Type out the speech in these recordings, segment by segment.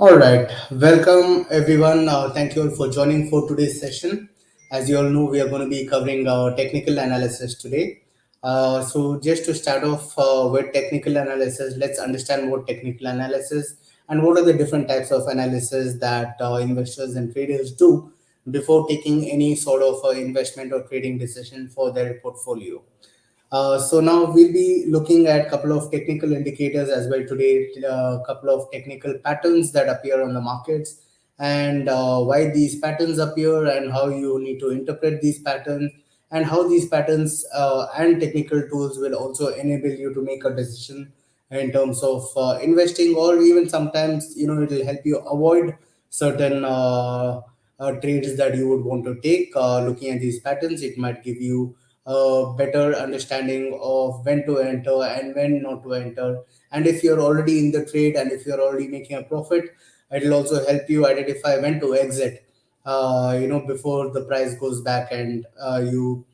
All right, welcome everyone. Thank you all for joining for today's session. As you all know, we are going to be covering technical analysis today. Just to start off with technical analysis, let's understand what technical analysis and what are the different types of analysis that investors and traders do before taking any sort of investment or trading decision for their portfolio. So now we'll be looking at a couple of technical indicators as well today, a couple of technical patterns that appear on the markets, and why these patterns appear and how you need to interpret these patterns, and how these patterns and technical tools will also enable you to make a decision in terms of investing, or even sometimes it will help you avoid certain trades that you would want to take. Looking at these patterns, it might give you a better understanding of when to enter and when not to enter. And if you're already in the trade and if you're already making a profit, it will also help you identify when to exit. Before the price goes back and you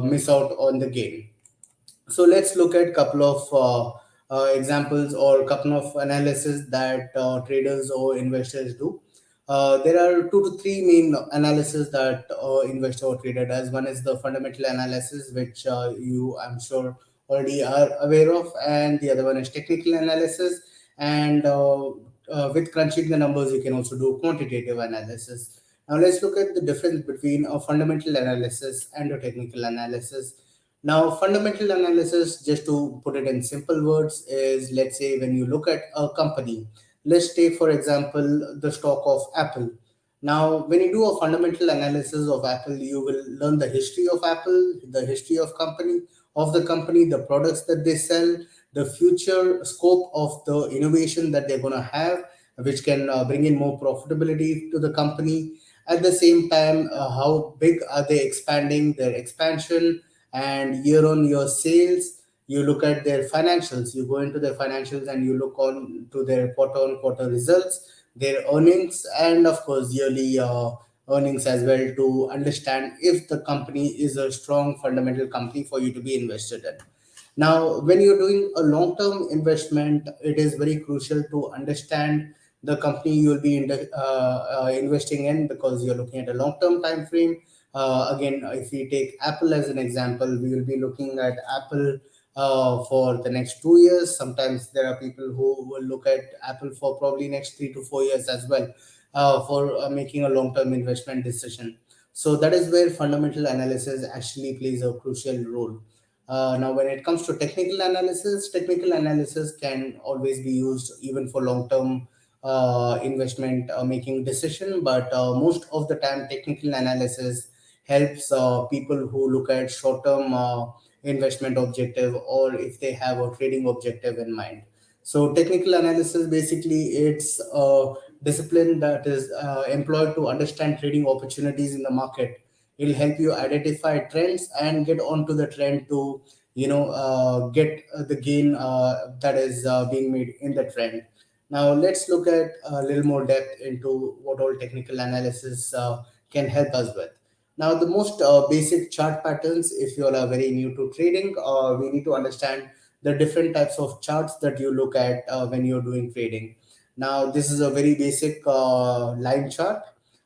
miss out on the gain. So let's look at couple of examples or couple of analysis that traders or investors do. There are two to three main analysis that investor or trader does. One is the fundamental analysis, which you I'm sure already are aware of, and the other one is technical analysis. And with crunching the numbers, you can also do quantitative analysis. Now let's look at the difference between a fundamental analysis and a technical analysis. Now, fundamental analysis, just to put it in simple words, is, let's say when you look at a company, let's take for example the stock of Apple. Now, when you do a fundamental analysis of Apple, you will learn the history of Apple, the history of the company, the products that they sell, the future scope of the innovation that they're going to have, which can bring in more profitability to the company. At the same time, how big are they expanding, their expansion, and year on year sales. You look at their financials, you go into their financials and you look on to their quarter on quarter results, their earnings, and of course yearly earnings as well, to understand if the company is a strong fundamental company for you to be invested in. Now, when you're doing a long term investment, it is very crucial to understand the company you'll be investing in, because you're looking at a long term time frame. Again, if we take Apple as an example, we will be looking at Apple for the next 2 years. Sometimes there are people who will look at Apple for probably next 3 to 4 years as well, for making a long term investment decision. So that is where fundamental analysis actually plays a crucial role. Now, when it comes to technical analysis can always be used even for long-term investment making decision. But most of the time, technical analysis helps people who look at short-term investment objective, or if they have a trading objective in mind. So technical analysis, basically it's a discipline that is employed to understand trading opportunities in the market. It'll help you identify trends and get onto the trend to get the gain that is being made in the trend. Now let's look at a little more depth into what all technical analysis can help us with. Now, the most basic chart patterns, if you all are very new to trading, we need to understand the different types of charts that you look at when you're doing trading. Now, this is a very basic line chart.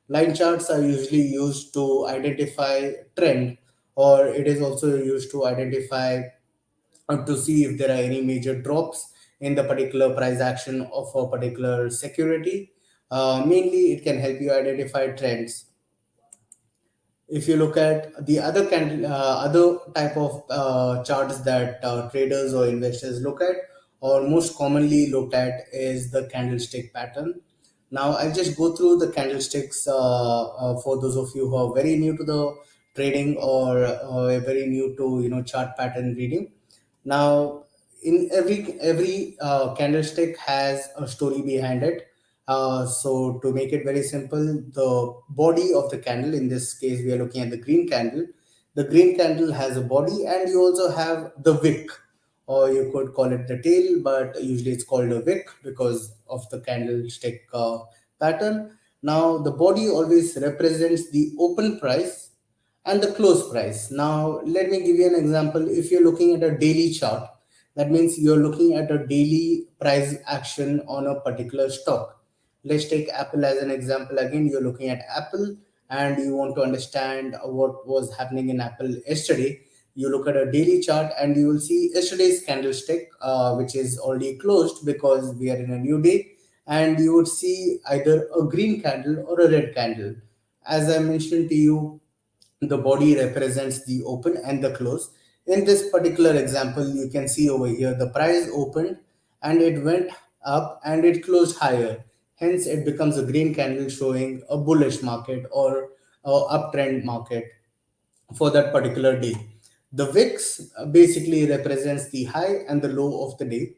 Line charts are usually used to identify trend, or it is also used to identify to see if there are any major drops in the particular price action of a particular security. Mainly, it can help you identify trends. If you look at the other type of charts that traders or investors look at, or most commonly looked at, is the candlestick pattern. Now I'll just go through the candlesticks for those of you who are very new to the trading, or very new to chart pattern reading. Now, in every candlestick has a story behind it. So to make it very simple, the body of the candle, in this case we are looking at the green candle. The green candle has a body, and you also have the wick, or you could call it the tail, but usually it's called a wick because of the candlestick pattern. Now, the body always represents the open price and the close price. Now, let me give you an example. If you're looking at a daily chart, that means you're looking at a daily price action on a particular stock. Let's take Apple as an example. Again, you're looking at Apple and you want to understand what was happening in Apple yesterday. You look at a daily chart and you will see yesterday's candlestick, which is already closed because we are in a new day, and you would see either a green candle or a red candle. As I mentioned to you, the body represents the open and the close. In this particular example, you can see over here the price opened and it went up and it closed higher. Hence, it becomes a green candle showing a bullish market or a uptrend market for that particular day. The VIX basically represents the high and the low of the day.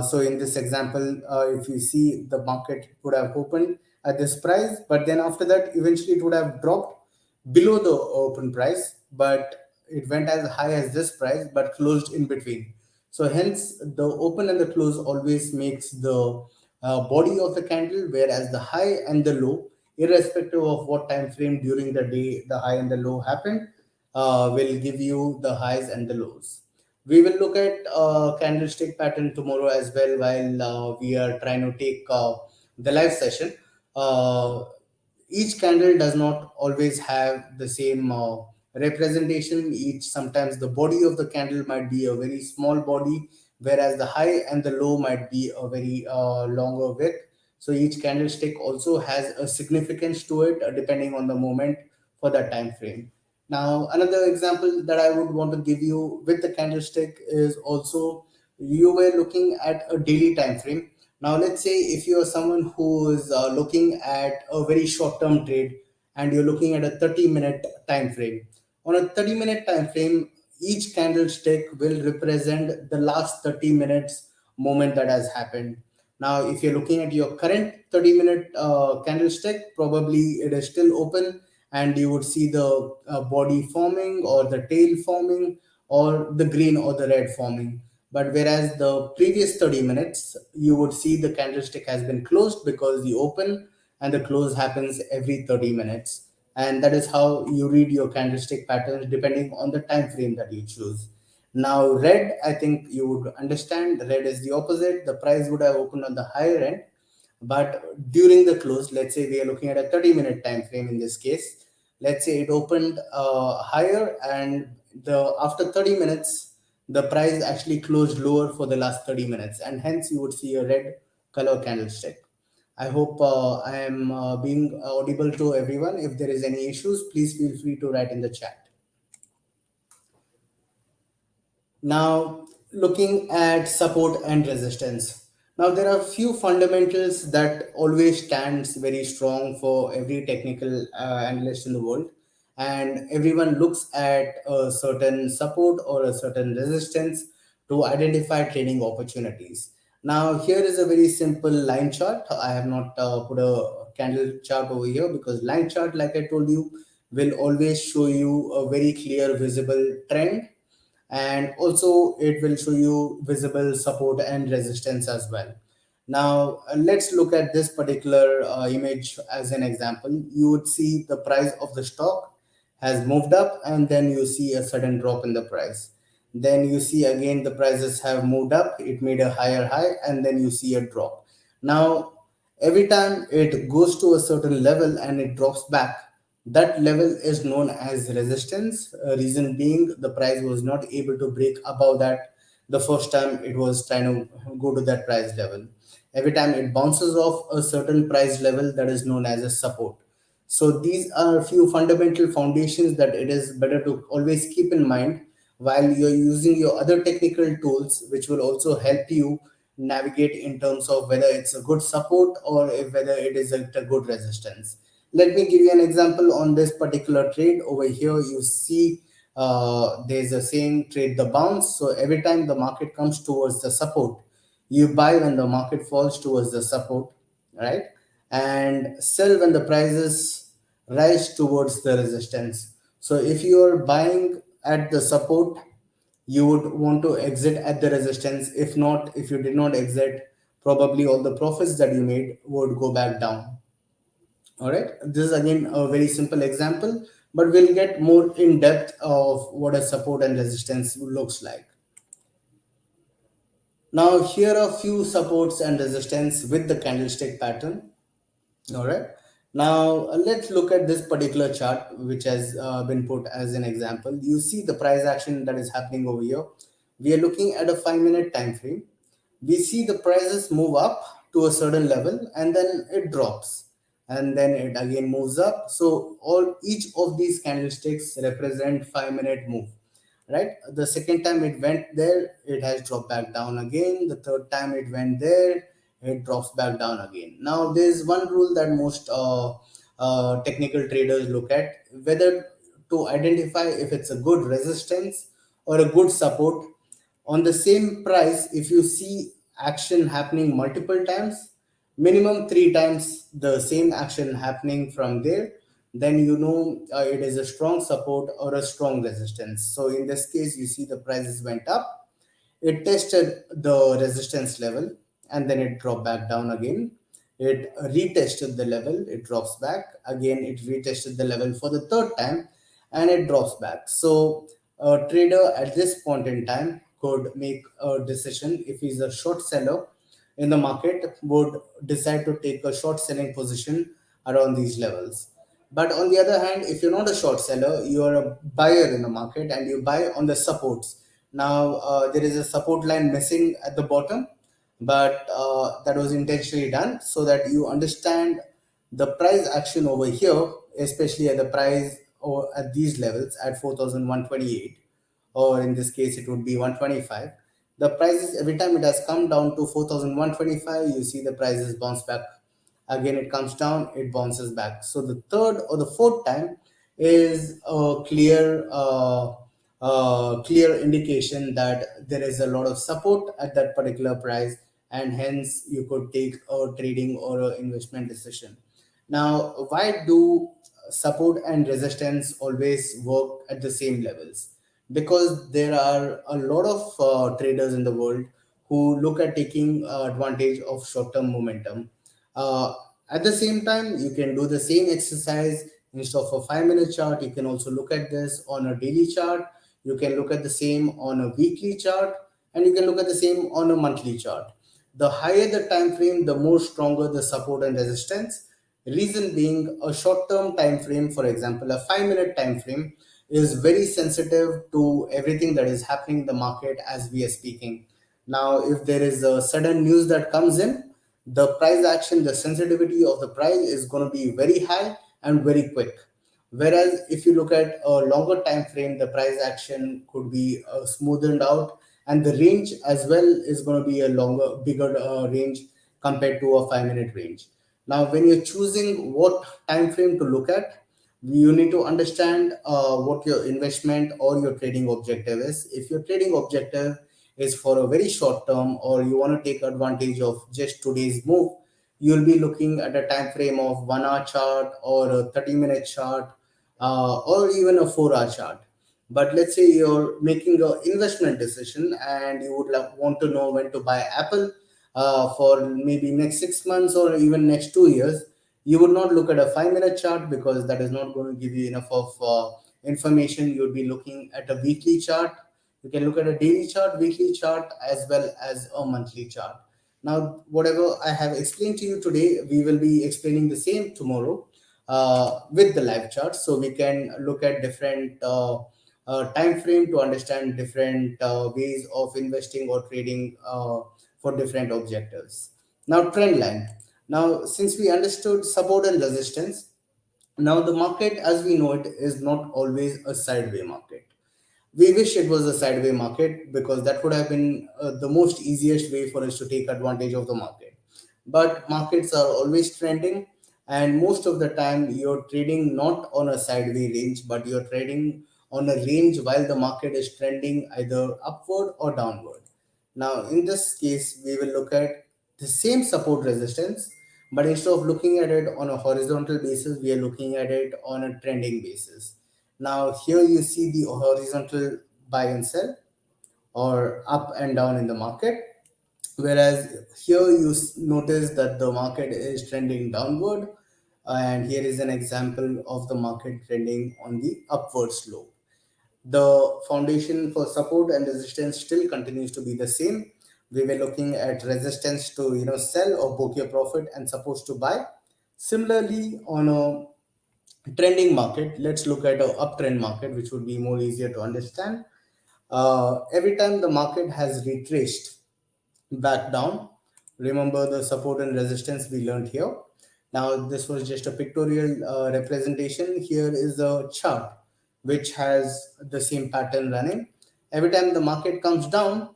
So in this example, if you see, the market would have opened at this price, but then after that, eventually it would have dropped below the open price, but it went as high as this price, but closed in between. So hence, the open and the close always makes the body of the candle, whereas the high and the low, irrespective of what time frame during the day the high and the low happened, will give you the highs and the lows. We will look at candlestick pattern tomorrow as well while we are trying to take the live session. Uh, each candle does not always have the same representation. Each sometimes the body of the candle might be a very small body, whereas the high and the low might be a very longer width. So each candlestick also has a significance to it depending on the moment for that time frame. Now, another example that I would want to give you with the candlestick is also, you were looking at a daily time frame. Now, let's say if you are someone who is looking at a very short term trade and you're looking at a 30-minute time frame. On a 30-minute time frame, each candlestick will represent the last 30 minutes moment that has happened. Now, if you're looking at your current 30-minute candlestick, probably it is still open and you would see the body forming or the tail forming or the green or the red forming. But whereas the previous 30 minutes, you would see the candlestick has been closed because the open and the close happens every 30 minutes. And that is how you read your candlestick patterns depending on the time frame that you choose. Now, red, I think you would understand, red is the opposite. The price would have opened on the higher end, but during the close, let's say we are looking at a 30-minute time frame in this case. Let's say it opened higher, and the after 30 minutes, the price actually closed lower for the last 30 minutes, and hence you would see a red color candlestick. I hope I am being audible to everyone. If there is any issues, please feel free to write in the chat. Now, looking at support and resistance. Now, there are few fundamentals that always stands very strong for every technical analyst in the world, and everyone looks at a certain support or a certain resistance to identify trading opportunities. Now, here is a very simple line chart. I have not put a candle chart over here because line chart, like I told you, will always show you a very clear visible trend, and also it will show you visible support and resistance as well. Now let's look at this particular image as an example. You would see the price of the stock has moved up and then you see a sudden drop in the price. Then you see again the prices have moved up, it made a higher high, and then you see a drop. Now every time it goes to a certain level and it drops back, that level is known as resistance. Reason being, the price was not able to break above that the first time it was trying to go to that price level. Every time it bounces off a certain price level, that is known as a support. So these are a few fundamental foundations that it is better to always keep in mind while you're using your other technical tools, which will also help you navigate in terms of whether it's a good support or if whether it is a good resistance. Let me give you an example on this particular trade. Over here, you see there's a saying, trade the bounce. So every time the market comes towards the support, you buy when the market falls towards the support, right? And sell when the prices rise towards the resistance. So if you are buying at the support, you would want to exit at the resistance. If not, if you did not exit, probably all the profits that you made would go back down. All right, this is again a very simple example, but we'll get more in depth of what a support and resistance looks like. Now, here are a few supports and resistance with the candlestick pattern. All right. Now let's look at this particular chart, which has been put as an example. You see the price action that is happening over here. We are looking at a 5 minute time frame. We see the prices move up to a certain level and then it drops and then it again moves up. So all each of these candlesticks represent 5 minute move, right? The second time it went there, it has dropped back down again. The third time it went there, it drops back down again. Now there's one rule that most technical traders look at, whether to identify if it's a good resistance or a good support on the same price. If you see action happening multiple times, minimum 3 times the same action happening from there, then you know it is a strong support or a strong resistance. So in this case, you see the prices went up, it tested the resistance level and then it dropped back down again. It retested the level, it drops back again, it retested the level for the third time and it drops back. So a trader at this point in time could make a decision. If he's a short seller in the market, would decide to take a short selling position around these levels. But on the other hand, if you're not a short seller, you are a buyer in the market and you buy on the supports. Now, there is a support line missing at the bottom, but that was intentionally done so that you understand the price action over here, especially at the price or at these levels at 4,128, or in this case, it would be 125. The prices, every time it has come down to 4,125, you see the prices bounce back. Again it comes down, it bounces back. So the third or the fourth time is a clear indication that there is a lot of support at that particular price, and hence you could take a trading or a investment decision. Now, why do support and resistance always work at the same levels? Because there are a lot of traders in the world who look at taking advantage of short-term momentum. Uh, at the same time, you can do the same exercise instead of a 5 minute chart. You can also look at this on a daily chart. You can look at the same on a weekly chart, and you can look at the same on a monthly chart. The higher the time frame, the more stronger the support and resistance. Reason being, a short-term time frame, for example, a 5 minute time frame, is very sensitive to everything that is happening in the market as we are speaking. Now, if there is a sudden news that comes in, the price action, the sensitivity of the price is going to be very high and very quick. Whereas if you look at a longer time frame, the price action could be smoothened out, and the range as well is going to be a longer, bigger range compared to a 5 minute range. Now, when you're choosing what time frame to look at, you need to understand what your investment or your trading objective is. If your trading objective is for a very short term, or you want to take advantage of just today's move, you'll be looking at a time frame of 1 hour chart or a 30-minute chart, or even a 4 hour chart. But let's say you're making an investment decision and you would want to know when to buy Apple for maybe next 6 months or even next 2 years. You would not look at a 5 minute chart because that is not going to give you enough of information. You'll be looking at a weekly chart. You can look at a daily chart, weekly chart, as well as a monthly chart. Now, whatever I have explained to you today, we will be explaining the same tomorrow with the live chart, so we can look at different time frame to understand different ways of investing or trading for different objectives. Now, trend line. Now, since we understood support and resistance, now the market as we know it is not always a sideway market. We wish it was a sideway market because that would have been the most easiest way for us to take advantage of the market. But markets are always trending, and most of the time you're trading not on a sideway range, but you're trading on a range while the market is trending either upward or downward. Now, in this case, we will look at the same support resistance, but instead of looking at it on a horizontal basis, we are looking at it on a trending basis. Now, here you see the horizontal buy and sell or up and down in the market, whereas here you notice that the market is trending downward, and here is an example of the market trending on the upward slope. The foundation for support and resistance still continues to be the same. We were looking at resistance to sell or book your profit, and supposed to buy. Similarly, on a trending market, let's look at a uptrend market, which would be more easier to understand. Every time the market has retraced back down, remember the support and resistance we learned here. Now, this was just a pictorial representation. Here is a chart which has the same pattern running. Every time the market comes down,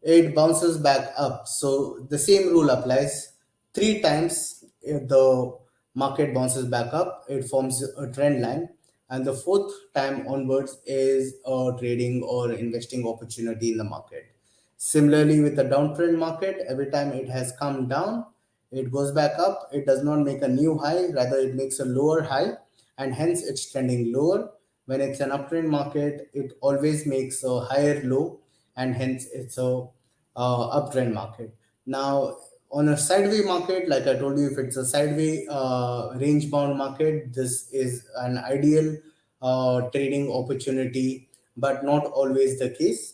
it bounces back up. So the same rule applies. Three times if the market bounces back up, it forms a trend line. And the fourth time onwards is a trading or investing opportunity in the market. Similarly, with the downtrend market, every time it has come down, it goes back up. It does not make a new high, rather, it makes a lower high, and hence it's trending lower. When it's an uptrend market, it always makes a higher low, and hence it's a uptrend market. Now, on a sideway market, like I told you, if it's a sideway range bound market, this is an ideal trading opportunity, but not always the case.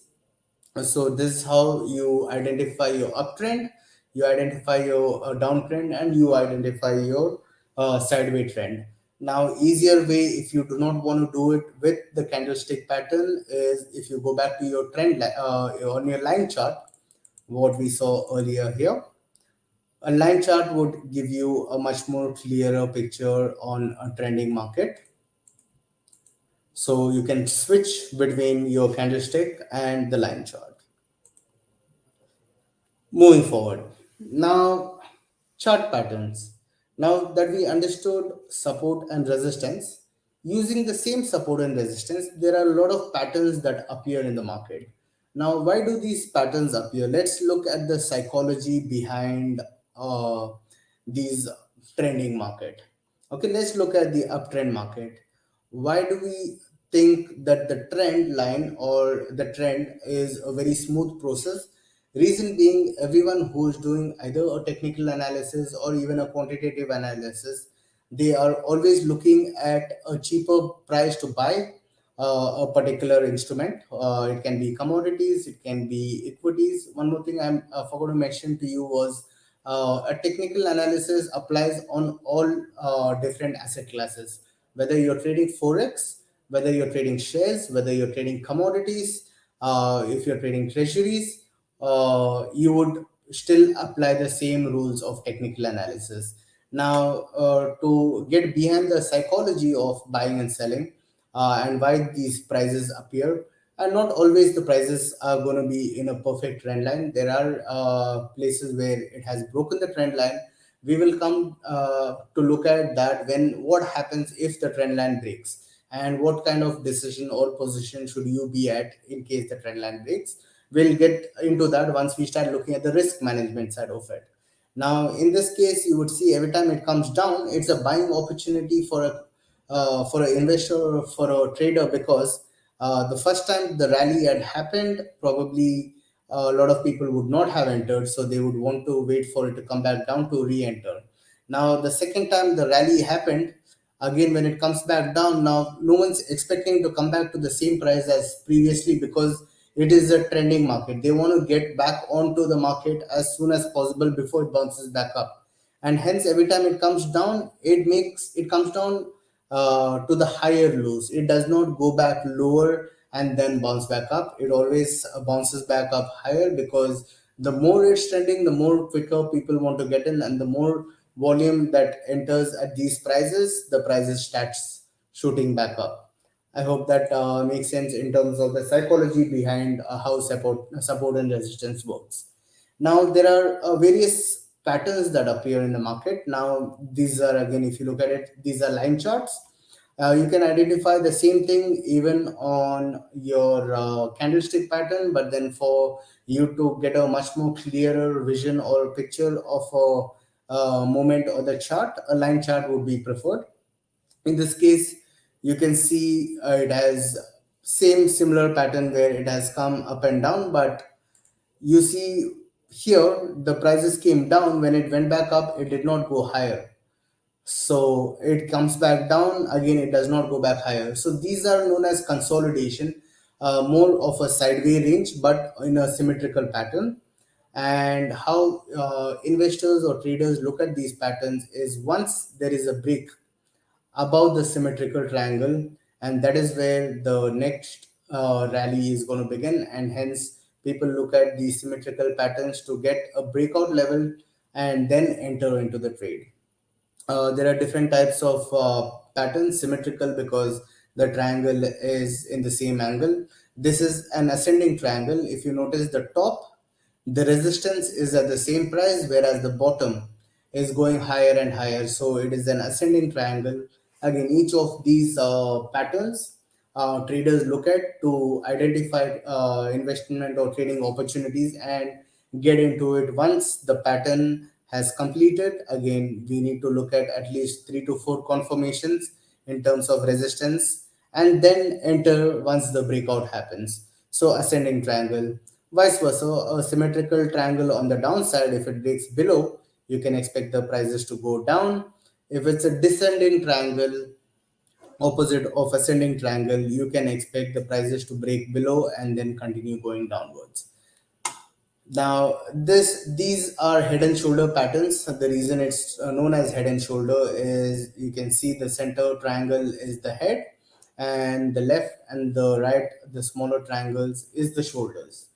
So this is how you identify your uptrend, you identify your downtrend, and you identify your sideway trend. Now, easier way, if you do not want to do it with the candlestick pattern, is if you go back to your on your line chart, what we saw earlier here. A line chart would give you a much more clearer picture on a trending market. So you can switch between your candlestick and the line chart. Moving forward. Now, chart patterns. Now that we understood support and resistance, using the same support and resistance, there are a lot of patterns that appear in the market. Now, why do these patterns appear? Let's look at the psychology behind these trending market. Okay, let's look at the uptrend market. Why do we think that the trend line or the trend is a very smooth process? Reason being, everyone who is doing either a technical analysis or even a quantitative analysis, they are always looking at a cheaper price to buy a particular instrument. It can be commodities, it can be equities. One more thing I forgot to mention to you was a technical analysis applies on all different asset classes, whether you're trading forex, whether you're trading shares, whether you're trading commodities, if you're trading treasuries, you would still apply the same rules of technical analysis. Now, to get behind the psychology of buying and selling, and why these prices appear, and not always the prices are going to be in a perfect trend line. There are places where it has broken the trend line. We will come to look at that, when what happens if the trend line breaks, and what kind of decision or position should you be at in case the trend line breaks. We'll get into that once we start looking at the risk management side of it. Now, in this case, you would see every time it comes down, it's a buying opportunity for an investor or for a trader, because the first time the rally had happened, probably a lot of people would not have entered, so they would want to wait for it to come back down to re-enter. Now, the second time the rally happened, again when it comes back down, now no one's expecting to come back to the same price as previously, because it is a trending market. They want to get back onto the market as soon as possible before it bounces back up, and hence every time it comes down, it comes down to the higher lows. It does not go back lower and then bounce back up. It always bounces back up higher, because the more it's trending, the more quicker people want to get in, and the more volume that enters at these prices, the prices starts shooting back up. I hope that makes sense in terms of the psychology behind how support and resistance works. Now, there are various patterns that appear in the market. Now, these are, again, if you look at it, these are line charts. You can identify the same thing even on your candlestick pattern, but then for you to get a much more clearer vision or picture of a moment or the chart, a line chart would be preferred. In this case, you can see it has same similar pattern where it has come up and down, but you see here the prices came down. When it went back up, it did not go higher, so it comes back down again, it does not go back higher. So these are known as consolidation, more of a sideway range but in a symmetrical pattern. And how investors or traders look at these patterns is once there is a break above the symmetrical triangle, and that is where the next rally is going to begin. And hence people look at these symmetrical patterns to get a breakout level and then enter into the trade. There are different types of patterns. Symmetrical because the triangle is in the same angle. This is an ascending triangle. If you notice the top, the resistance is at the same price, whereas the bottom is going higher and higher. So it is an ascending triangle. Again, each of these patterns traders look at to identify investment or trading opportunities and get into it. Once the pattern has completed, again we need to look at least 3 to 4 confirmations in terms of resistance, and then enter once the breakout happens. So ascending triangle. Vice versa, a symmetrical triangle on the downside, if it breaks below, you can expect the prices to go down. If it's a descending triangle, opposite of ascending triangle, you can expect the prices to break below and then continue going downwards. Now, these are head and shoulder patterns. The reason it's known as head and shoulder is you can see the center triangle is the head, and the left and the right, the smaller triangles, is the shoulders.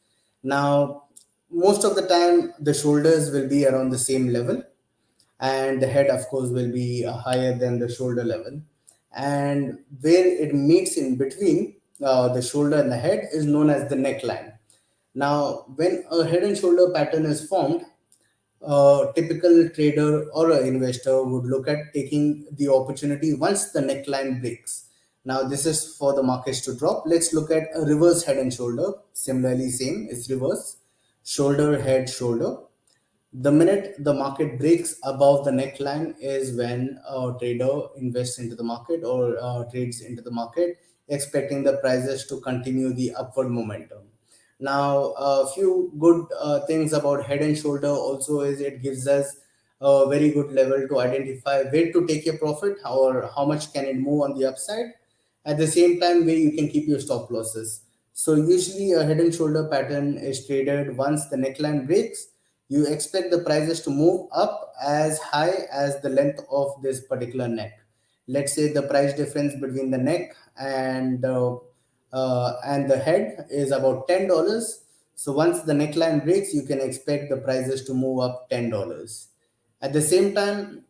Now, most of the time, the shoulders will be around the same level, and the head, of course, will be higher than the shoulder level. And where it meets in between the shoulder and the head is known as the neckline. Now, when a head and shoulder pattern is formed, a typical trader or an investor would look at taking the opportunity once the neckline breaks. Now, this is for the markets to drop. Let's look at a reverse head and shoulder. Similarly, same, it's reverse, shoulder, head, shoulder. The minute the market breaks above the neckline is when a trader invests into the market or trades into the market, expecting the prices to continue the upward momentum. Now, a few good things about head and shoulder also is it gives us a very good level to identify where to take your profit or how much can it move on the upside. At the same time, where you can keep your stop losses. So usually a head and shoulder pattern is traded once the neckline breaks. You expect the prices to move up as high as the length of this particular neck. Let's say the price difference between the neck and the head is about $10. So once the neckline breaks, you can expect the prices to move up $10. At the same time,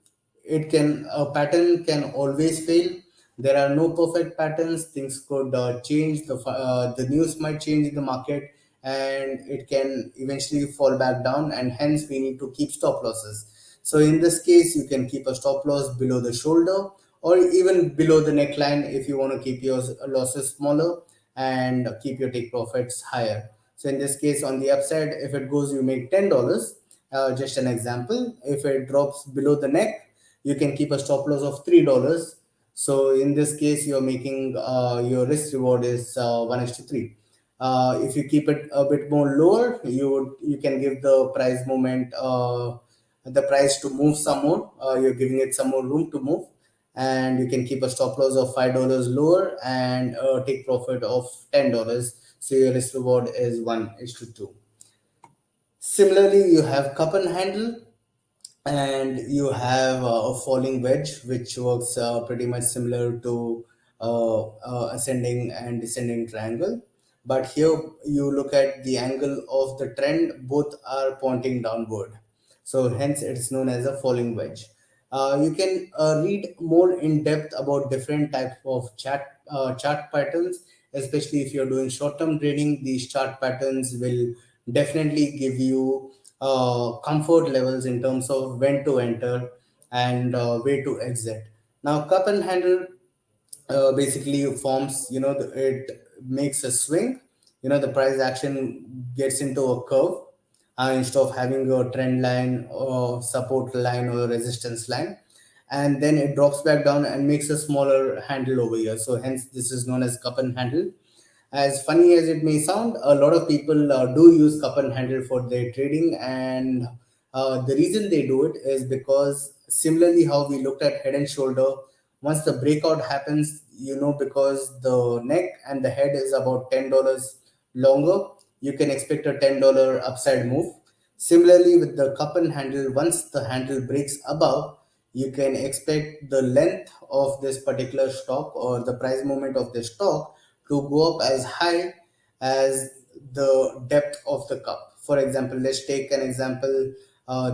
it can a pattern can always fail. There are no perfect patterns. Things could change. The news might change in the market, and it can eventually fall back down. And hence, we need to keep stop losses. So in this case, you can keep a stop loss below the shoulder or even below the neckline if you want to keep your losses smaller and keep your take profits higher. So in this case, on the upside, if it goes, you make $10. Just an example. If it drops below the neck, you can keep a stop loss of $3. So in this case, you're making your risk reward is 1:3. If you keep it a bit more lower, you can give the price movement the price to move some more. You're giving it some more room to move, and you can keep a stop loss of $5 lower and take profit of $10. So your risk reward is 1:2. Similarly, you have cup and handle, and you have a falling wedge, which works pretty much similar to ascending and descending triangle. But here you look at the angle of the trend, both are pointing downward. So hence it's known as a falling wedge. You can read more in depth about different types of chart patterns, especially if you're doing short-term trading. These chart patterns will definitely give you comfort levels in terms of when to enter and where to exit. Now, cup and handle basically forms, it makes a swing. The price action gets into a curve instead of having a trend line or support line or resistance line, and then it drops back down and makes a smaller handle over here. So hence this is known as cup and handle. As funny as it may sound, a lot of people do use cup and handle for their trading, and the reason they do it is because similarly how we looked at head and shoulder, once the breakout happens, because the neck and the head is about $10 longer, you can expect a $10 upside move. Similarly, with the cup and handle, once the handle breaks above, you can expect the length of this particular stock or the price movement of the stock to go up as high as the depth of the cup. For example, let's take an example.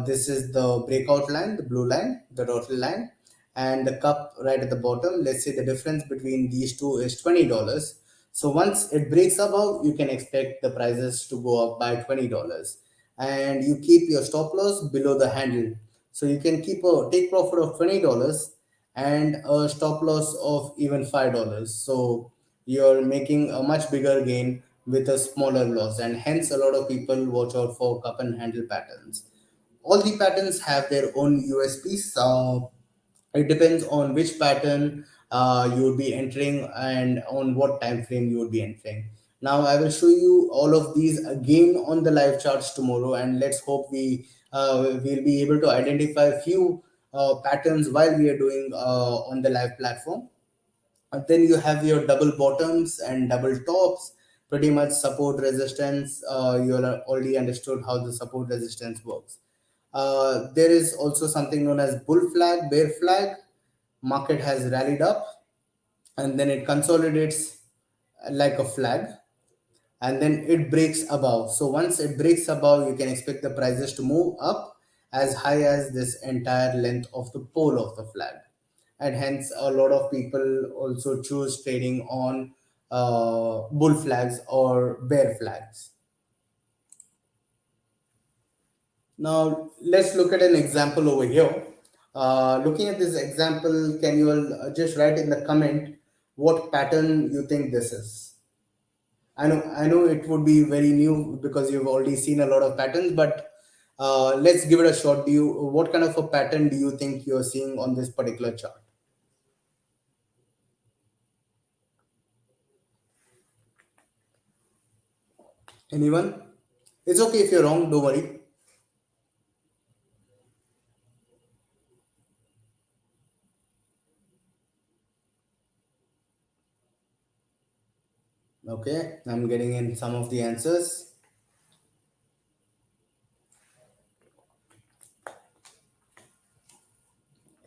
This is the breakout line, the blue line, the dotted line, and the cup right at the bottom. Let's say the difference between these two is $20. So once it breaks above, you can expect the prices to go up by $20, and you keep your stop loss below the handle. So you can keep a take profit of $20 and a stop loss of even $5. So you're making a much bigger gain with a smaller loss, and hence a lot of people watch out for cup and handle patterns. All the patterns have their own USPs. It depends on which pattern you would be entering and on what time frame you would be entering. Now I will show you all of these again on the live charts tomorrow, and let's hope we'll be able to identify a few patterns while we are doing on the live platform. Then you have your double bottoms and double tops, pretty much support resistance. You are already understood how the support resistance works. There is also something known as bull flag, bear flag. Market has rallied up and then it consolidates like a flag, and then it breaks above. So once it breaks above, you can expect the prices to move up as high as this entire length of the pole of the flag. And hence, a lot of people also choose trading on bull flags or bear flags. Now, let's look at an example over here. Looking at this example, can you all just write in the comment what pattern you think this is? I know it would be very new because you've already seen a lot of patterns, but let's give it a shot. What kind of a pattern do you think you're seeing on this particular chart? Anyone? It's okay if you're wrong, don't worry. Okay, I'm getting in some of the answers.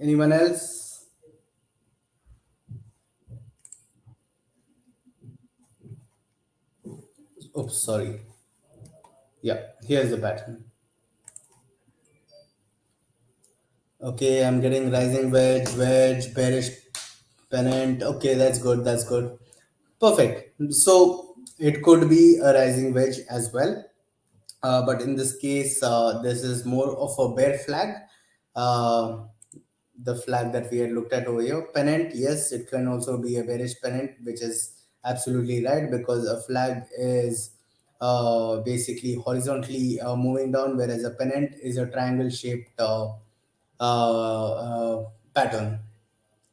Anyone else? Oops, sorry. Yeah, here's the pattern. Okay, I'm getting rising wedge, bearish pennant. Okay, that's good. That's good. Perfect. So it could be a rising wedge as well. But in this case, this is more of a bear flag. Uh, the flag that we had looked at over here. Pennant, yes, it can also be a bearish pennant, which is absolutely right because a flag is basically horizontally moving down, whereas a pennant is a triangle shaped pattern.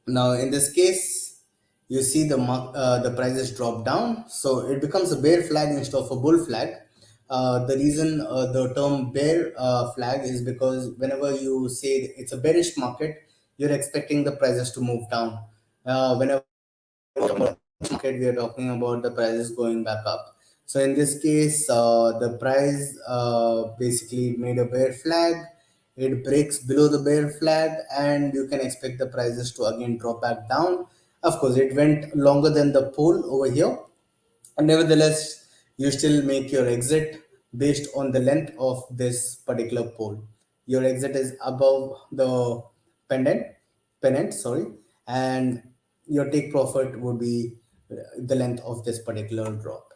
Now, in this case, you see the prices drop down, so it becomes a bear flag instead of a bull flag. The reason the term bear flag is because whenever you say it's a bearish market, you're expecting the prices to move down. Whenever market, we are talking about the prices going back up. So in this case, the price basically made a bear flag. It breaks below the bear flag, and you can expect the prices to again drop back down. Of course, it went longer than the pole over here, and nevertheless, you still make your exit based on the length of this particular pole. Your exit is above the pendant, pennant, sorry, and your take profit would be the length of this particular drop.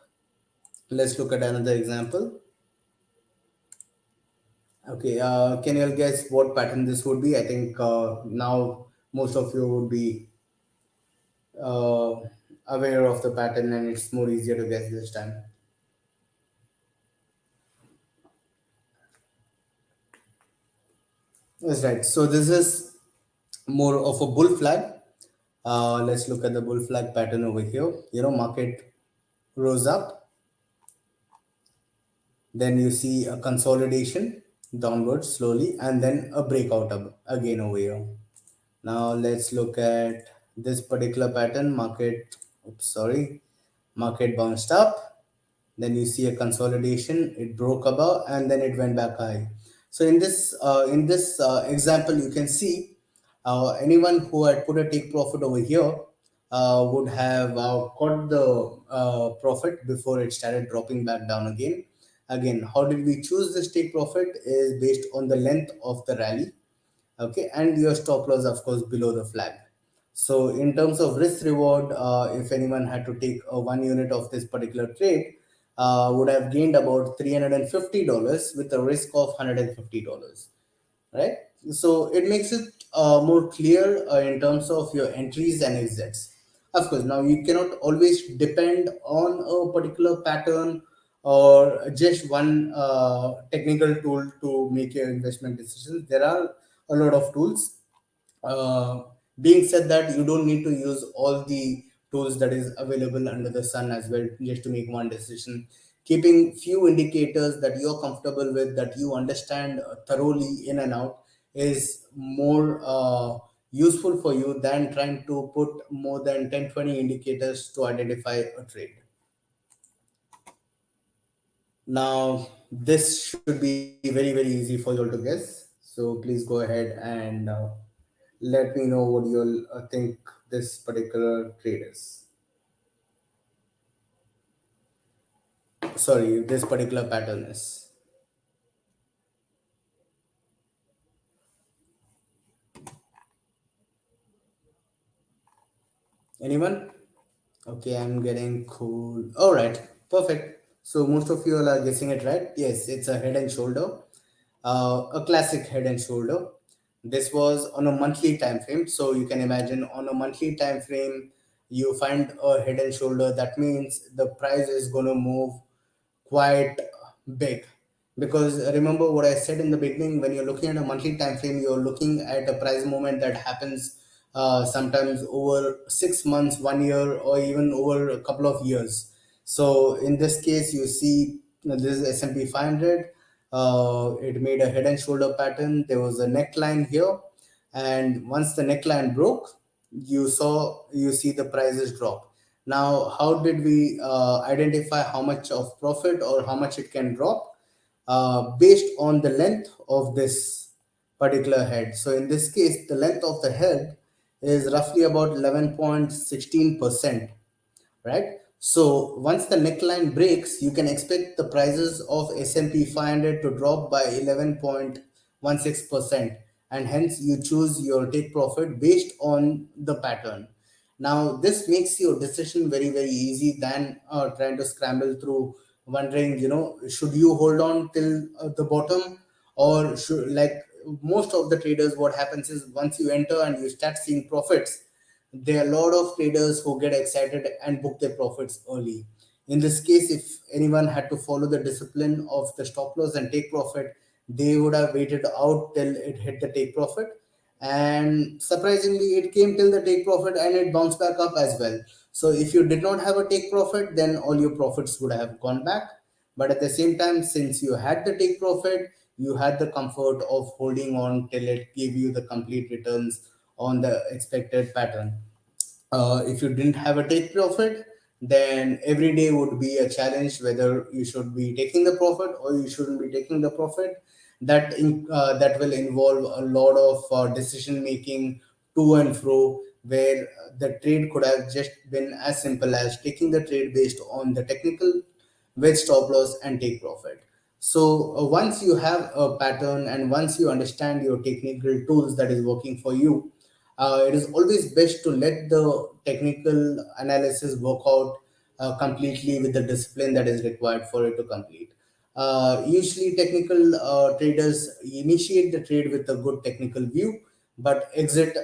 Let's look at another example. Okay, can you all guess what pattern this would be? I think now most of you would be uh, aware of the pattern, and it's more easier to guess this time. That's right. So this is more of a bull flag. Let's look at the bull flag pattern over here. Market rose up, then you see a consolidation downwards slowly, and then a breakout up again over here. Now let's look at this particular pattern. Market, oops, sorry, market bounced up, then you see a consolidation, it broke above and then it went back high. So in this example, you can see anyone who had put a take profit over here would have caught the profit before it started dropping back down again. Again, how did we choose this take profit is based on the length of the rally, okay, and your stop loss of course below the flag. So in terms of risk reward, if anyone had to take a 1 unit of this particular trade, would have gained about $350 with a risk of $150, right? So it makes it more clear in terms of your entries and exits. Of course, now you cannot always depend on a particular pattern or just one technical tool to make your investment decisions. There are a lot of tools. Being said that, you don't need to use all the tools that is available under the sun as well just to make one decision. Keeping few indicators that you're comfortable with, that you understand thoroughly in and out, is more useful for you than trying to put more than 10-20 indicators to identify a trade. Now this should be very easy for you all to guess, so please go ahead and let me know what you'll think this particular trade is. Sorry, this particular pattern is. Anyone? Okay, I'm getting cool. All right, perfect. So most of you all are guessing it right. Yes, it's a head and shoulder, a classic head and shoulder. This was on a monthly time frame, so you can imagine on a monthly time frame, you find a head and shoulder. That means the price is going to move quite big, because remember what I said in the beginning, when you're looking at a monthly time frame, you're looking at a price movement that happens sometimes over 6 months, 1 year, or even over a couple of years. So in this case, you see this is S&P 500. It made a head and shoulder pattern. There was a neckline here, and once the neckline broke, you see the prices drop. Now, how did we identify how much of profit or how much it can drop? Based on the length of this particular head. So in this case, the length of the head is roughly about 11.16%, right? So once the neckline breaks, you can expect the prices of S&P 500 to drop by 11.16%, and hence you choose your take profit based on the pattern. Now this makes your decision very easy than trying to scramble through, wondering, should you hold on till the bottom, or should, like most of the traders, what happens is once you enter and you start seeing profits, there are a lot of traders who get excited and book their profits early. In this case, if anyone had to follow the discipline of the stop loss and take profit, they would have waited out till it hit the take profit. And surprisingly, it came till the take profit and it bounced back up as well. So if you did not have a take profit, then all your profits would have gone back. But at the same time, since you had the take profit, you had the comfort of holding on till it gave you the complete returns on the expected pattern. If you didn't have a take profit, then every day would be a challenge whether you should be taking the profit or you shouldn't be taking the profit. That will involve a lot of decision making to and fro, where the trade could have just been as simple as taking the trade based on the technical with stop loss and take profit. So once you have a pattern and once you understand your technical tools that is working for you, it is always best to let the technical analysis work out completely with the discipline that is required for it to complete. Usually, technical traders initiate the trade with a good technical view, but exit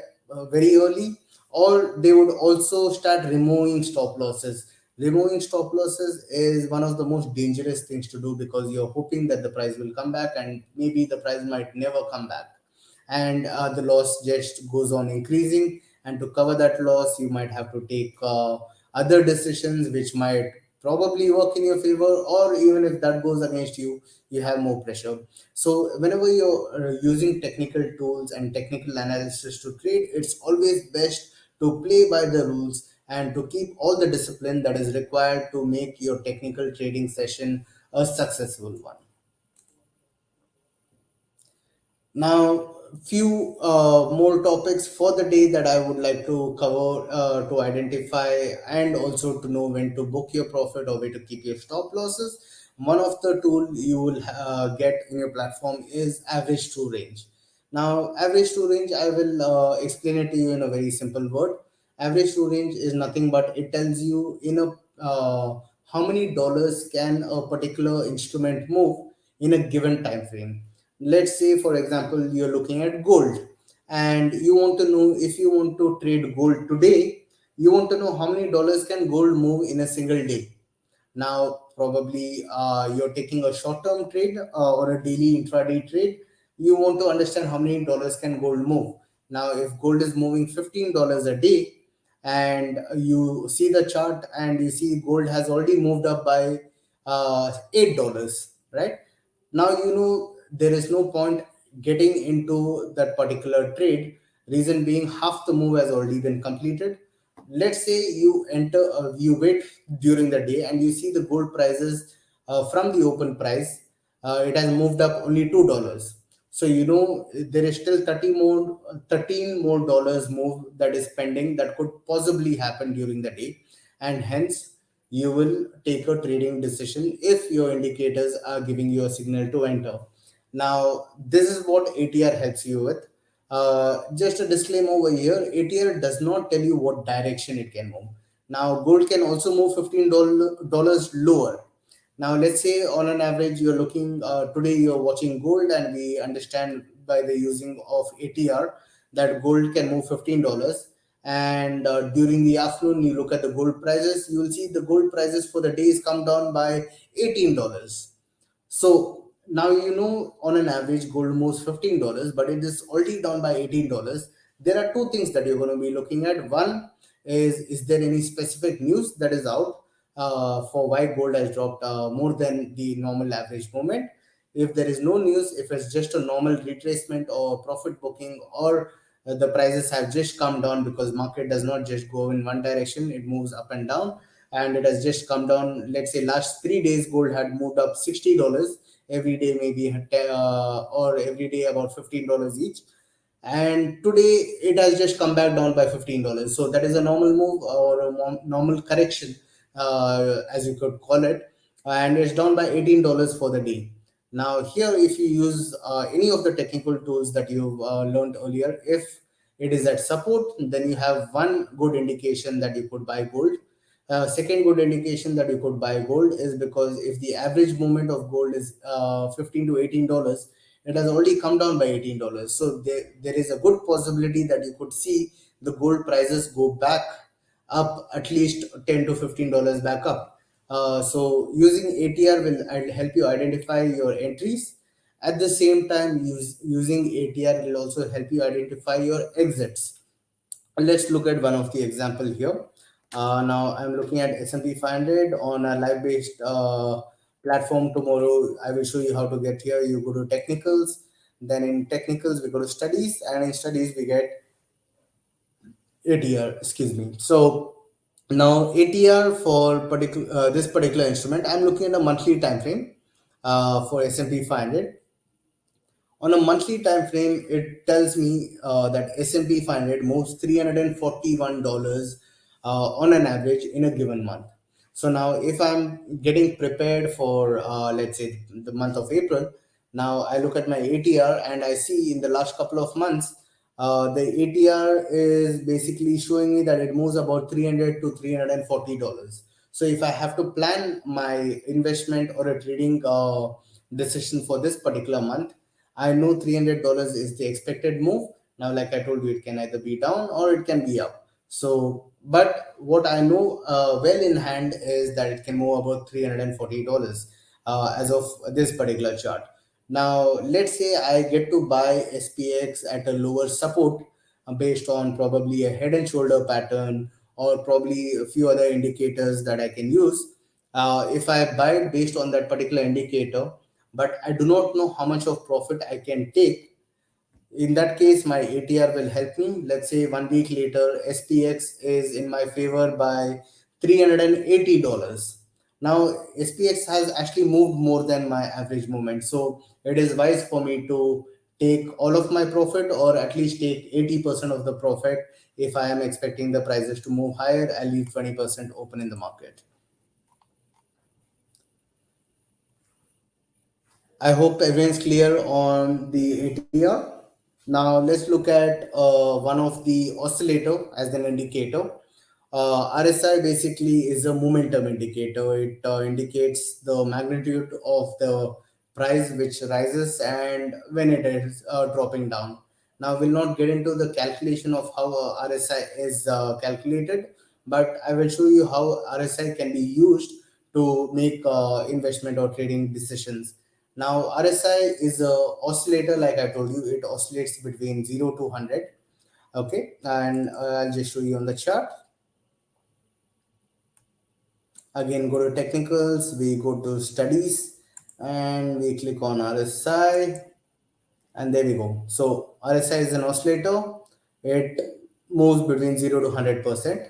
very early, or they would also start removing stop losses. Removing stop losses is one of the most dangerous things to do, because you're hoping that the price will come back, and maybe the price might never come back, and the loss just goes on increasing. And to cover that loss, you might have to take other decisions which might probably work in your favor, or even if that goes against you, you have more pressure. So whenever you're using technical tools and technical analysis to trade, it's always best to play by the rules and to keep all the discipline that is required to make your technical trading session a successful one. Now, few more topics for the day that I would like to cover to identify and also to know when to book your profit or where to keep your stop losses. One of the tool you will get in your platform is average true range. Now, average true range, I will explain it to you in a very simple word. Average true range is nothing but it tells you in a how many dollars can a particular instrument move in a given time frame. Let's say for example you're looking at gold and you want to know, if you want to trade gold today, you want to know how many dollars can gold move in a single day. Now, probably you're taking a short-term trade or a daily intraday trade. You want to understand how many dollars can gold move. Now, if gold is moving $15 a day, and you see the chart and you see gold has already moved up by $8, right? Now you know there is no point getting into that particular trade. Reason being, half the move has already been completed. Let's say you enter, you wait during the day and you see the gold prices from the open price, it has moved up only $2. So you know there is still 13 more dollars move that is pending that could possibly happen during the day, and hence you will take a trading decision if your indicators are giving you a signal to enter. Now, this is what ATR helps you with. Just a disclaimer over here, ATR does not tell you what direction it can move. Now, gold can also move $15 lower. Now, let's say on an average, you're looking, today you're watching gold, and we understand by the using of ATR that gold can move $15. And during the afternoon, you look at the gold prices, you will see the gold prices for the days come down by $18. So now you know on an average gold moves $15, but it is already down by $18. There are two things that you're going to be looking at. One is there any specific news that is out for why gold has dropped more than the normal average movement? If there is no news, if it's just a normal retracement or profit booking, or the prices have just come down because market does not just go in one direction, it moves up and down, and it has just come down. Let's say last 3 days gold had moved up $60 every day, maybe or every day about $15 each, and today it has just come back down by $15. So that is a normal move or a normal correction, as you could call it, and it's down by $18 for the day. Now here, if you use any of the technical tools that you've learned earlier, if it is at support, then you have one good indication that you could buy gold. Second good indication that you could buy gold is because if the average movement of gold is 15 to $18, it has already come down by $18. So there is a good possibility that you could see the gold prices go back up at least 10 to $15 back up. So using ATR will help you identify your entries. At the same time, using ATR will also help you identify your exits. Let's look at one of the example here. Now I'm looking at S&P 500 on a live based platform. Tomorrow I will show you how to get here. You go to technicals, then in technicals we go to studies, and in studies we get ATR, excuse me. So now ATR for particular this particular instrument, I'm looking at a monthly time frame for S&P 500. On a monthly time frame, it tells me that S&P 500 moves $341 on an average in a given month. So now, if I'm getting prepared for, let's say, the month of April, now I look at my ATR and I see in the last couple of months, the ATR is basically showing me that it moves about $300 to $340. So if I have to plan my investment or a trading decision for this particular month, I know $300 is the expected move. Now, like I told you, it can either be down or it can be up. So, but what I know well in hand is that it can move about $340 as of this particular chart. Now, let's say I get to buy SPX at a lower support based on probably a head and shoulder pattern or probably a few other indicators that I can use. If I buy it based on that particular indicator, but I do not know how much of profit I can take, In that case, my ATR will help me. Let's say 1 week later, SPX is in my favor by $380. Now SPX has actually moved more than my average movement, so it is wise for me to take all of my profit, or at least take 80% of the profit. If I am expecting the prices to move higher, I'll leave 20% open in the market. I hope everyone's clear on the ATR. Now let's look at one of the oscillator as an indicator. RSI basically is a momentum indicator. It indicates the magnitude of the price which rises and when it is dropping down. Now we'll not get into the calculation of how RSI is calculated, but I will show you how RSI can be used to make investment or trading decisions. Now, RSI is a oscillator, like I told you, it oscillates between 0 to 100. Okay, and I'll just show you on the chart. Again, go to technicals, we go to studies, and we click on RSI, and there we go. So, RSI is an oscillator, it moves between 0 to 100%.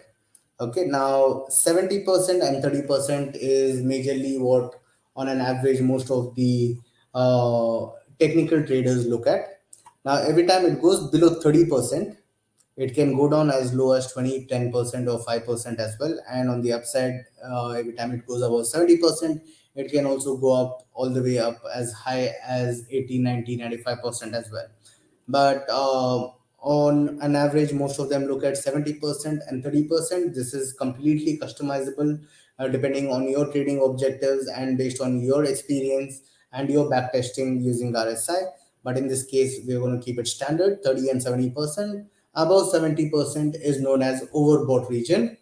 Okay, now 70% and 30% is majorly what, on an average, most of the uh, technical traders look at. Now, every time it goes below 30%, it can go down as low as 20, 10% or 5% as well. And on the upside, every time it goes above 70%, it can also go up all the way up as high as 80, 90, 95% as well. But on an average, most of them look at 70% and 30%. This is completely customizable depending on your trading objectives and based on your experience and your backtesting using RSI. But in this case, we're going to keep it standard 30 and 70%. Above 70% is known as overbought region,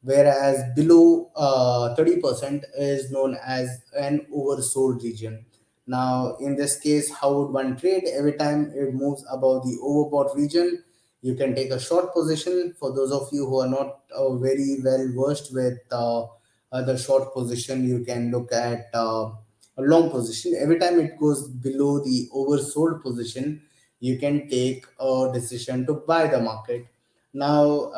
whereas below 30% is known as an oversold region. Now, in this case, how would one trade? Every time it moves above the overbought region, you can take a short position. For those of you who are not very well versed with the short position, you can look at a long position. Every time it goes below the oversold position, you can take a decision to buy the market. Now,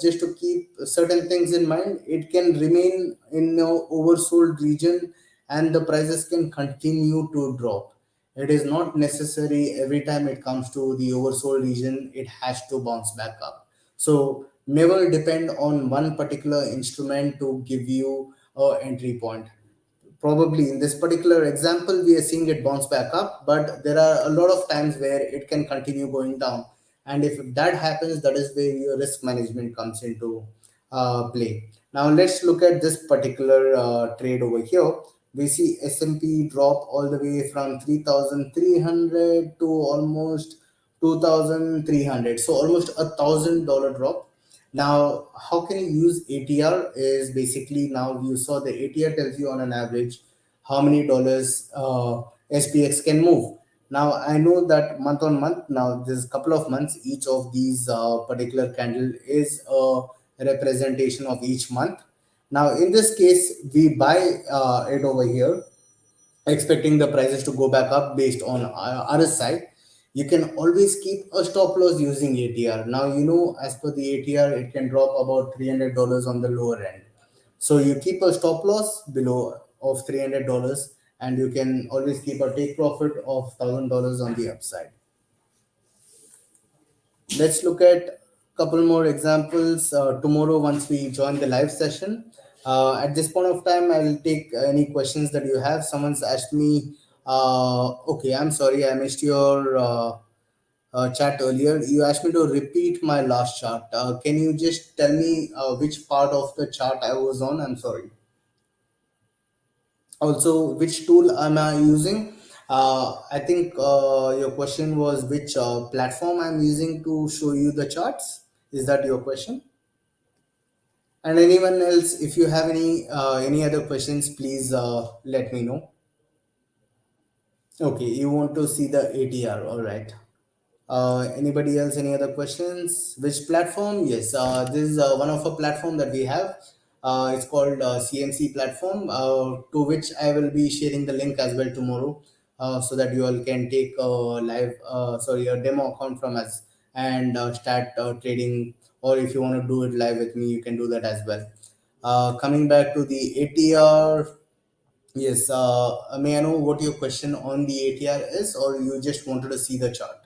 just to keep certain things in mind, it can remain in a oversold region and the prices can continue to drop. It is not necessary every time it comes to the oversold region, it has to bounce back up. So never depend on one particular instrument to give you a entry point. Probably in this particular example we are seeing it bounce back up, but there are a lot of times where it can continue going down, and if that happens, that is where your risk management comes into play. Now let's look at this particular trade over here. We see S&P drop all the way from 3,300 to almost 2,300, so almost $1,000 drop. Now, how can you use ATR? Is basically, now you saw the ATR tells you on an average how many dollars SPX can move. Now, I know that month on month, now there's a couple of months, each of these particular candle is a representation of each month. Now, in this case, we buy it over here expecting the prices to go back up based on RSI. You can always keep a stop loss using ATR. Now, you know, as per the ATR, it can drop about $300 on the lower end. So you keep a stop loss below of $300 and you can always keep a take profit of $1,000 on the upside. Let's look at a couple more examples tomorrow once we join the live session. At this point of time, I'll take any questions that you have. Someone's asked me, okay, I'm sorry, I missed your chat earlier. You asked me to repeat my last chart. Can you just tell me which part of the chart I was on? I'm sorry. Also, which tool am I using? I think your question was which platform I'm using to show you the charts. Is that your question? And anyone else, if you have any other questions, please let me know. Okay, you want to see the ATR. All right. Anybody else? Any other questions? Which platform? Yes, this is one of a platform that we have. It's called CMC platform, to which I will be sharing the link as well tomorrow. so that you all can take a live sorry a demo account from us and start trading, or if you want to do it live with me, you can do that as well. Coming back to the ATR, yes, may I know what your question on the ATR is, or you just wanted to see the chart?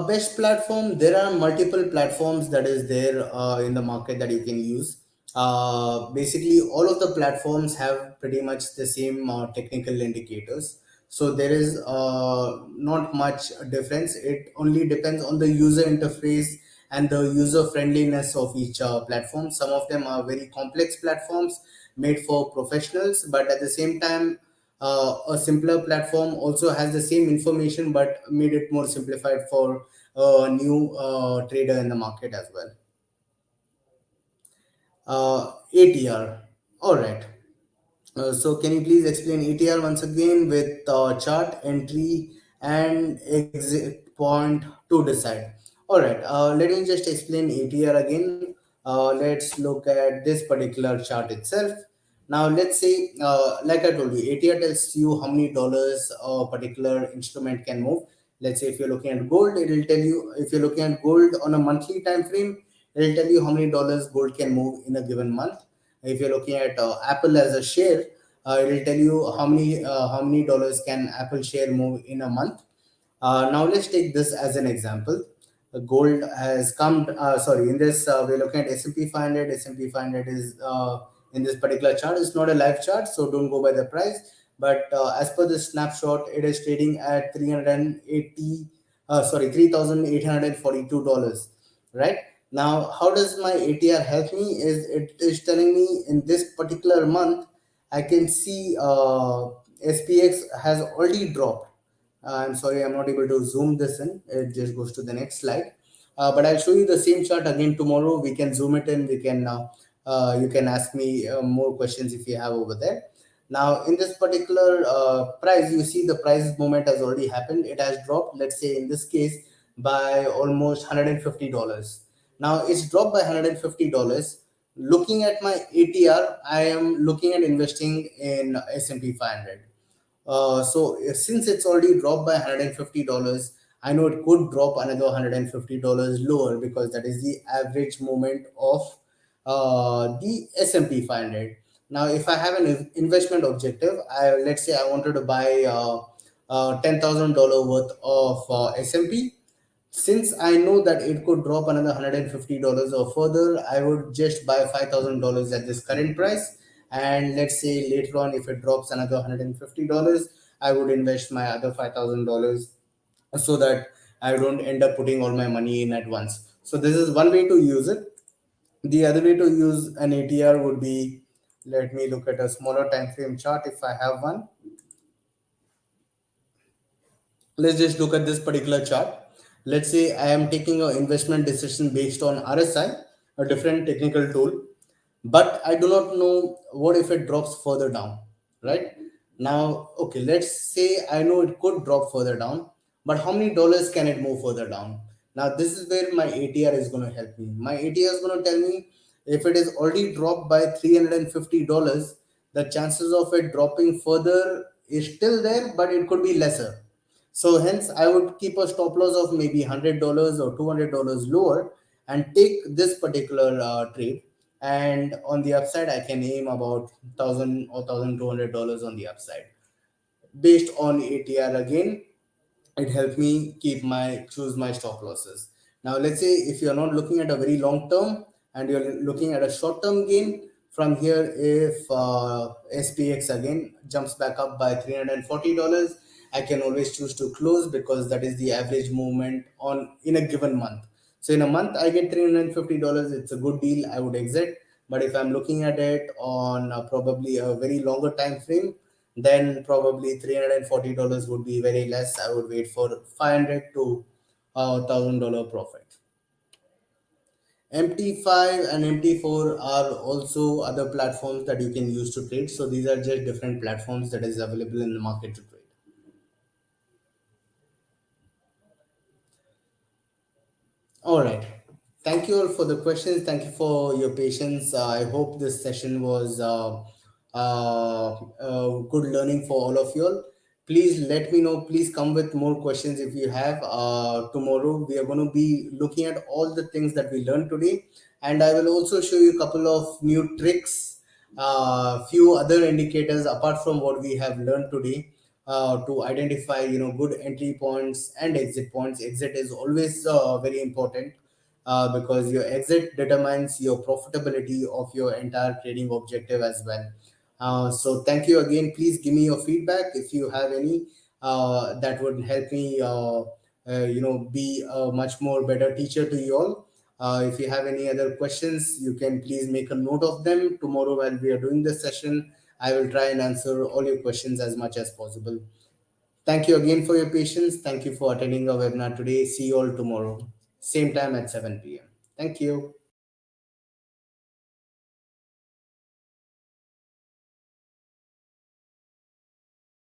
Best platform. There are multiple platforms that is there in the market that you can use. Basically, all of the platforms have pretty much the same technical indicators. So there is not much difference. It only depends on the user interface and the user friendliness of each platform. Some of them are very complex platforms made for professionals, but at the same time, a simpler platform also has the same information but made it more simplified for a new trader in the market as well. ATR. All right. So can you please explain ATR once again with chart entry and exit point to decide? All right. Let me just explain ATR again. Let's look at this particular chart itself. Now let's say, like I told you, ATR tells you how many dollars a particular instrument can move. Let's say if you're looking at gold, it will tell you. If you're looking at gold on a monthly time frame, it will tell you how many dollars gold can move in a given month. If you're looking at Apple as a share, it will tell you how many dollars can Apple share move in a month. Now let's take this as an example. Gold has come. Sorry, in this we're looking at S&P 500. S&P 500 is in this particular chart. It's not a live chart, so don't go by the price. But as per this snapshot, it is trading at 380. $3,842. Right now, how does my ATR help me? Is it is telling me in this particular month, I can see SPX has already dropped. I'm sorry, I'm not able to zoom this in. It just goes to the next slide. But I'll show you the same chart again tomorrow. We can zoom it in. We can you can ask me more questions if you have over there. Now, in this particular price, you see the price movement has already happened. It has dropped. Let's say in this case by almost $150. Now it's dropped by $150. Looking at my ATR, I am looking at investing in S&P 500. Since it's already dropped by $150, I know it could drop another $150 lower because that is the average movement of the S&P 500. Now, if I have an investment objective, let's say I wanted to buy $10,000 worth of S&P. Since I know that it could drop another $150 or further, I would just buy $5,000 at this current price. And let's say later on, if it drops another $150, I would invest my other $5,000 so that I don't end up putting all my money in at once. So this is one way to use it. The other way to use an ATR would be, let me look at a smaller time frame chart if I have one. Let's just look at this particular chart. Let's say I am taking an investment decision based on RSI, a different technical tool, but I do not know what if it drops further down, right? Now, okay, let's say I know it could drop further down, but how many dollars can it move further down? Now, this is where my ATR is going to help me. My ATR is going to tell me if it is already dropped by $350, the chances of it dropping further is still there, but it could be lesser. So hence, I would keep a stop loss of maybe $100 or $200 lower and take this particular trade. And on the upside, I can aim about 1,000 or $1,200 on the upside based on ATR again. It helped me choose my stop losses. Now let's say if you're not looking at a very long term and you're looking at a short term gain from here, if SPX again jumps back up by $340, I can always choose to close because that is the average movement on in a given month. So in a month I get $350, it's a good deal, I would exit. But if I'm looking at it on probably a very longer time frame, then probably $340 would be very less. I would wait for 500 to $1,000 profit. MT5 and MT4 are also other platforms that you can use to trade. So these are just different platforms that is available in the market to trade. All right. Thank Thank you all for the questions. Thank you for your patience. I hope this session was good learning for all of you all. Please let me know. Please come with more questions if you have. Tomorrow we are going to be looking at all the things that we learned today, and I will also show you a couple of new tricks, few other indicators apart from what we have learned today, to identify good entry points and exit points. Exit is always very important, because your exit determines your profitability of your entire trading objective as well. So thank you again. Please give me your feedback if you have any, that would help me be a much more better teacher to you all. If you have any other questions, you can please make a note of them. Tomorrow while we are doing this session, I will try and answer all your questions as much as possible. Thank you again for your patience. Thank you for attending our webinar today. See you all tomorrow, same time at 7 p.m. Thank you.